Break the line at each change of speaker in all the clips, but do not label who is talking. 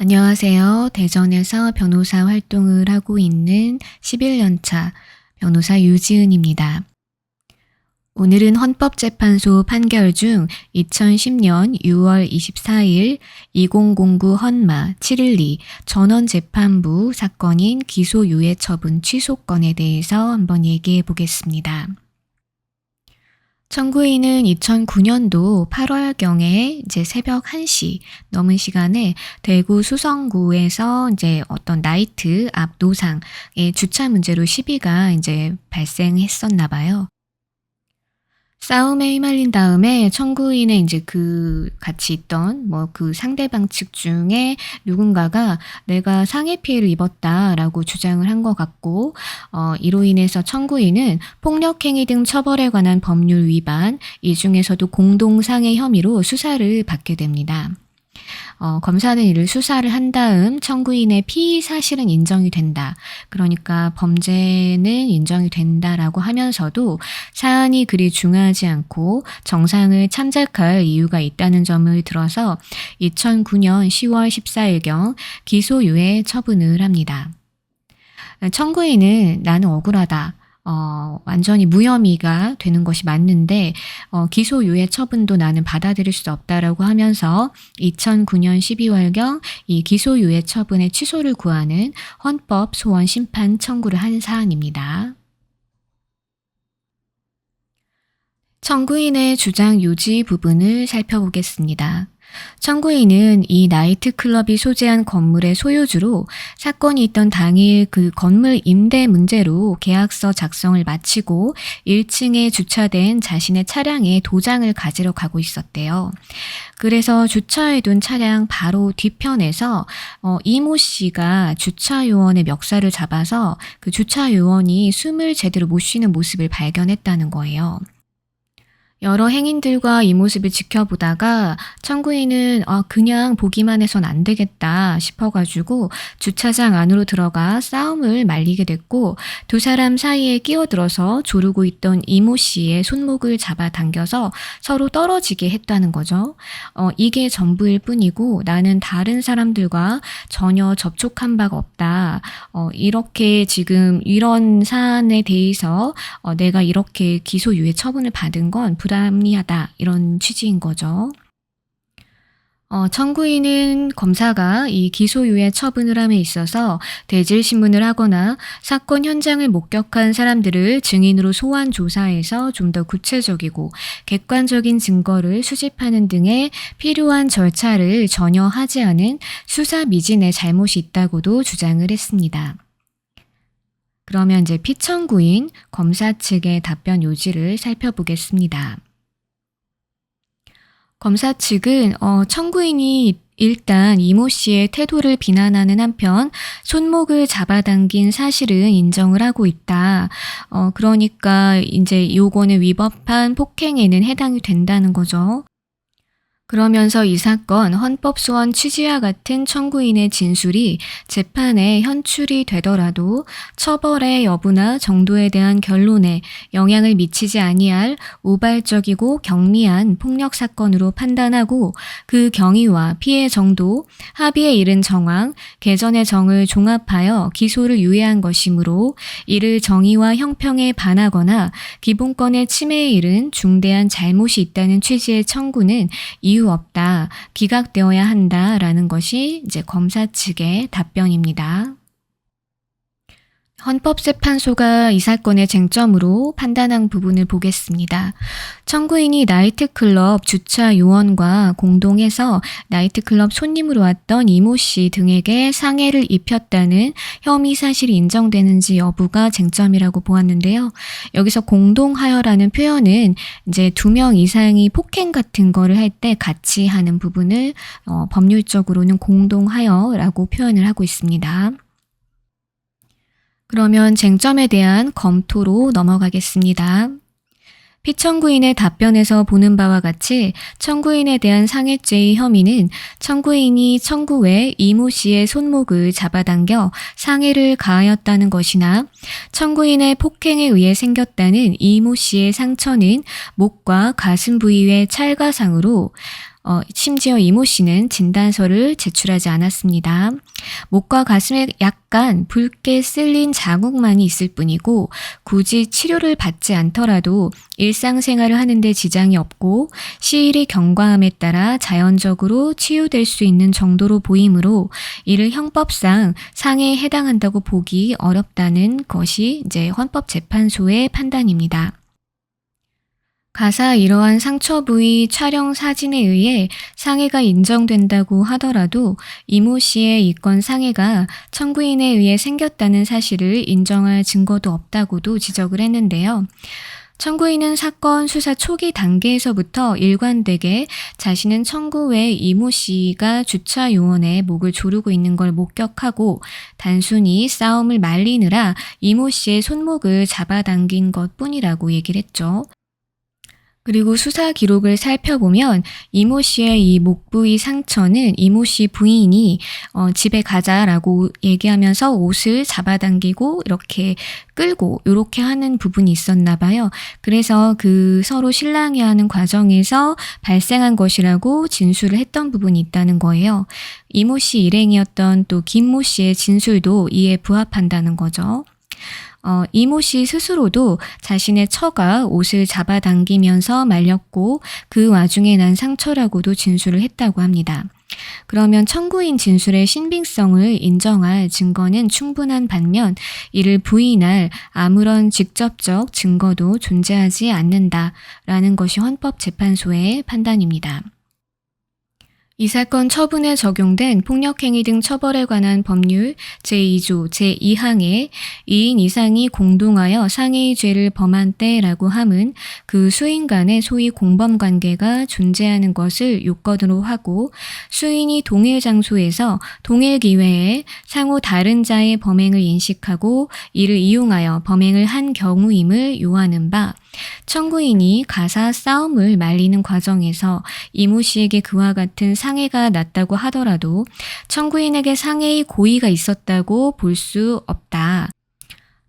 안녕하세요. 대전에서 변호사 활동을 하고 있는 11년 차 변호사 유지은입니다. 오늘은 헌법재판소 판결 중 2010년 6월 24일 2009 헌마 712 전원재판부 사건인 기소유예 처분 취소건에 대해서 한번 얘기해 보겠습니다. 청구인은 2009년도 8월경에 이제 새벽 1시 넘은 시간에 대구 수성구에서 이제 어떤 나이트 앞 노상의 주차 문제로 시비가 이제 발생했었나 봐요. 싸움에 휘말린 다음에 청구인의 이제 같이 있던 그 상대방 측 중에 누군가가 "내가 상해 피해를 입었다."라고 주장을 한 것 같고, 이로 인해서 청구인은 폭력행위 등 처벌에 관한 법률 위반, 이 중에서도 공동상해 혐의로 수사를 받게 됩니다. 검사는 이를 수사를 한 다음 청구인의 피의 사실은 인정이 된다. 그러니까 범죄는 인정이 된다라고 하면서도 사안이 그리 중요하지 않고 정상을 참작할 이유가 있다는 점을 들어서 2009년 10월 14일경 기소유예 처분을 합니다. 청구인은 "나는 억울하다. 완전히 무혐의가 되는 것이 맞는데 기소유예 처분도 나는 받아들일 수 없다라고 하면서 2009년 12월경 이 기소유예 처분의 취소를 구하는 헌법 소원 심판 청구를 한 사안입니다. 청구인의 주장 요지 부분을 살펴보겠습니다. 청구인은 이 나이트클럽이 소재한 건물의 소유주로 사건이 있던 당일 그 건물 임대 문제로 계약서 작성을 마치고 1층에 주차된 자신의 차량에 도장을 가지러 가고 있었대요. 그래서 주차해둔 차량 바로 뒤편에서 이모 씨가 주차요원의 멱살을 잡아서 그 주차요원이 숨을 제대로 못 쉬는 모습을 발견했다는 거예요. 여러 행인들과 이 모습을 지켜보다가 청구인은 그냥 보기만 해선 안 되겠다 싶어가지고 주차장 안으로 들어가 싸움을 말리게 됐고, 두 사람 사이에 끼어들어서 조르고 있던 이모 씨의 손목을 잡아당겨서 서로 떨어지게 했다는 거죠. 이게 전부일 뿐이고 나는 다른 사람들과 전혀 접촉한 바가 없다. 이렇게 지금 이런 사안에 대해서 내가 이렇게 기소유예 처분을 받은 건 불합리하다, 이런 취지인 거죠. 청구인은 검사가 이 기소유예 처분을 함에 있어서 대질신문을 하거나 사건 현장을 목격한 사람들을 증인으로 소환 조사해서 좀 더 구체적이고 객관적인 증거를 수집하는 등의 필요한 절차를 전혀 하지 않은 수사 미진의 잘못이 있다고도 주장을 했습니다. 그러면 이제 피청구인 검사 측의 답변 요지를 살펴보겠습니다. 검사 측은 청구인이 일단 이모 씨의 태도를 비난하는 한편 손목을 잡아당긴 사실은 인정을 하고 있다. 그러니까 이제 요거는 위법한 폭행에는 해당이 된다는 거죠. 그러면서 이 사건 헌법소원 취지와 같은 청구인의 진술이 재판에 현출이 되더라도 처벌의 여부나 정도에 대한 결론에 영향을 미치지 아니할 우발적이고 경미한 폭력 사건으로 판단하고 그 경위와 피해 정도, 합의에 이른 정황, 개전의 정을 종합하여 기소를 유예한 것이므로 이를 정의와 형평에 반하거나 기본권의 침해에 이른 중대한 잘못이 있다는 취지의 청구는 이유 없다, 기각되어야 한다라는 것이 이제 검사 측의 답변입니다. 헌법재판소가 이 사건의 쟁점으로 판단한 부분을 보겠습니다. 청구인이 나이트클럽 주차 요원과 공동해서 나이트클럽 손님으로 왔던 이모 씨 등에게 상해를 입혔다는 혐의 사실이 인정되는지 여부가 쟁점이라고 보았는데요. 여기서 공동하여라는 표현은 이제 2명 이상이 폭행 같은 거를 할 때 같이 하는 부분을 법률적으로는 공동하여라고 표현을 하고 있습니다. 그러면 쟁점에 대한 검토로 넘어가겠습니다. 피청구인의 답변에서 보는 바와 같이 청구인에 대한 상해죄의 혐의는 청구인이 청구 외 이모 씨의 손목을 잡아당겨 상해를 가하였다는 것이나 청구인의 폭행에 의해 생겼다는 이모 씨의 상처는 목과 가슴 부위의 찰가상으로 심지어 이모 씨는 진단서를 제출하지 않았습니다. 목과 가슴에 약간 붉게 쓸린 자국만이 있을 뿐이고 굳이 치료를 받지 않더라도 일상생활을 하는데 지장이 없고 시일이 경과함에 따라 자연적으로 치유될 수 있는 정도로 보이므로 이를 형법상 상해에 해당한다고 보기 어렵다는 것이 이제 헌법재판소의 판단입니다. 가사 이러한 상처 부위 촬영 사진에 의해 상해가 인정된다고 하더라도 이모 씨의 이 건 상해가 청구인에 의해 생겼다는 사실을 인정할 증거도 없다고도 지적을 했는데요. 청구인은 사건 수사 초기 단계에서부터 일관되게 자신은 청구 외 이모 씨가 주차 요원의 목을 조르고 있는 걸 목격하고 단순히 싸움을 말리느라 이모 씨의 손목을 잡아당긴 것뿐이라고 얘기를 했죠. 그리고 수사 기록을 살펴보면 이모 씨의 이 목 부위 상처는 이모 씨 부인이 집에 가자라고 얘기하면서 옷을 잡아당기고 이렇게 끌고 이렇게 하는 부분이 있었나 봐요. 그래서 그 서로 실랑이하는 과정에서 발생한 것이라고 진술을 했던 부분이 있다는 거예요. 이모 씨 일행이었던 또 김모 씨의 진술도 이에 부합한다는 거죠. 이모 씨 스스로도 자신의 처가 옷을 잡아당기면서 말렸고 그 와중에 난 상처라고도 진술을 했다고 합니다. 그러면 청구인 진술의 신빙성을 인정할 증거는 충분한 반면 이를 부인할 아무런 직접적 증거도 존재하지 않는다라는 것이 헌법재판소의 판단입니다. 이 사건 처분에 적용된 폭력행위 등 처벌에 관한 법률 제2조 제2항에 2인 이상이 공동하여 상해의 죄를 범한 때라고 함은 그 수인 간의 소위 공범관계가 존재하는 것을 요건으로 하고 수인이 동일 장소에서 동일 기회에 상호 다른 자의 범행을 인식하고 이를 이용하여 범행을 한 경우임을 요하는 바 청구인이 가사 싸움을 말리는 과정에서 이모 씨에게 그와 같은 상해가 났다고 하더라도 청구인에게 상해의 고의가 있었다고 볼 수 없다.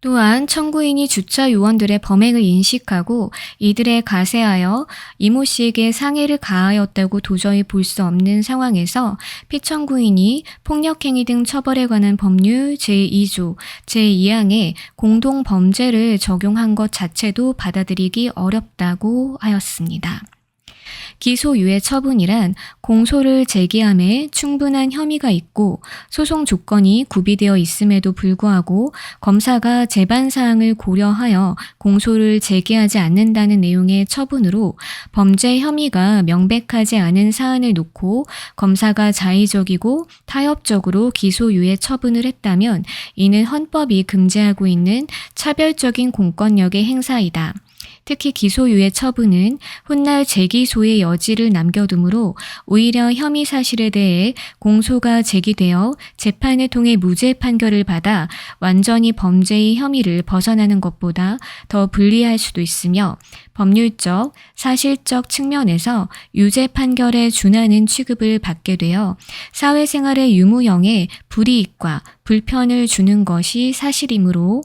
또한 청구인이 주차 요원들의 범행을 인식하고 이들에 가세하여 이모 씨에게 상해를 가하였다고 도저히 볼 수 없는 상황에서 피청구인이 폭력행위 등 처벌에 관한 법률 제2조 제2항에 공동범죄를 적용한 것 자체도 받아들이기 어렵다고 하였습니다. 기소유예 처분이란 공소를 제기함에 충분한 혐의가 있고 소송 조건이 구비되어 있음에도 불구하고 검사가 재반사항을 고려하여 공소를 제기하지 않는다는 내용의 처분으로 범죄 혐의가 명백하지 않은 사안을 놓고 검사가 자의적이고 타협적으로 기소유예 처분을 했다면 이는 헌법이 금지하고 있는 차별적인 공권력의 행사이다. 특히 기소유예 처분은 훗날 재기소의 여지를 남겨두므로 오히려 혐의 사실에 대해 공소가 제기되어 재판을 통해 무죄 판결을 받아 완전히 범죄의 혐의를 벗어나는 것보다 더 불리할 수도 있으며 법률적, 사실적 측면에서 유죄 판결에 준하는 취급을 받게 되어 사회생활의 유무형에 불이익과 불편을 주는 것이 사실이므로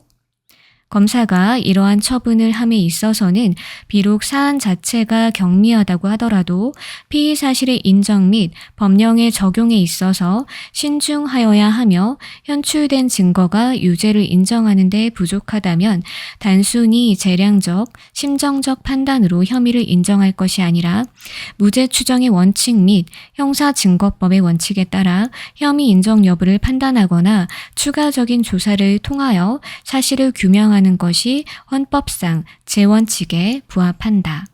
검사가 이러한 처분을 함에 있어서는 비록 사안 자체가 경미하다고 하더라도 피의 사실의 인정 및 법령의 적용에 있어서 신중하여야 하며 현출된 증거가 유죄를 인정하는 데 부족하다면 단순히 재량적, 심정적 판단으로 혐의를 인정할 것이 아니라 무죄 추정의 원칙 및 형사증거법의 원칙에 따라 혐의 인정 여부를 판단하거나 추가적인 조사를 통하여 사실을 규명하는 것이 헌법상 제원칙에 부합한다.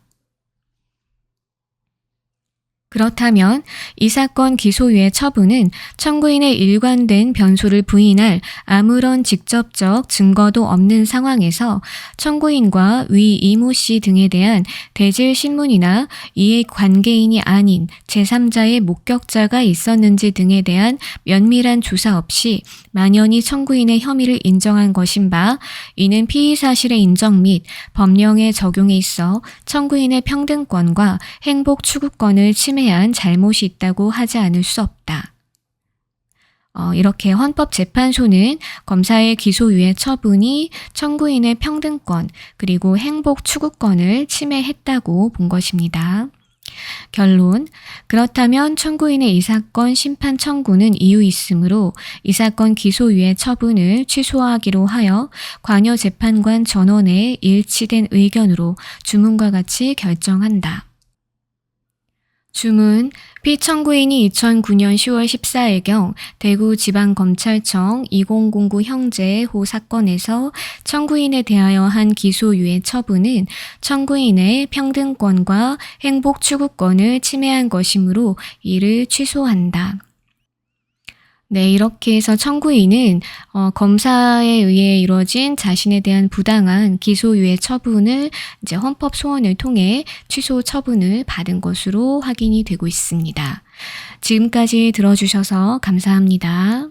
그렇다면 이 사건 기소유예 처분은 청구인의 일관된 변소를 부인할 아무런 직접적 증거도 없는 상황에서 청구인과 위 이모 씨 등에 대한 대질 신문이나 이해 관계인이 아닌 제3자의 목격자가 있었는지 등에 대한 면밀한 조사 없이 만연히 청구인의 혐의를 인정한 것인 바 이는 피의 사실의 인정 및 법령의 적용에 있어 청구인의 평등권과 행복 추구권을 침해한 잘못이 있다고 하지 않을 수 없다. 이렇게 헌법재판소는 검사의 기소유예 처분이 청구인의 평등권 그리고 행복 추구권을 침해했다고 본 것입니다. 결론. 그렇다면 청구인의 이 사건 심판 청구는 이유 있으므로 이 사건 기소유예 처분을 취소하기로 하여 관여 재판관 전원의 일치된 의견으로 주문과 같이 결정한다. 주문. 피청구인이 2009년 10월 14일경 대구지방검찰청 2009 형제호 사건에서 청구인에 대하여 한 기소유예 처분은 청구인의 평등권과 행복 추구권을 침해한 것이므로 이를 취소한다. 네, 이렇게 해서 청구인은 검사에 의해 이루어진 자신에 대한 부당한 기소유예 처분을 이제 헌법 소원을 통해 취소 처분을 받은 것으로 확인이 되고 있습니다. 지금까지 들어주셔서 감사합니다.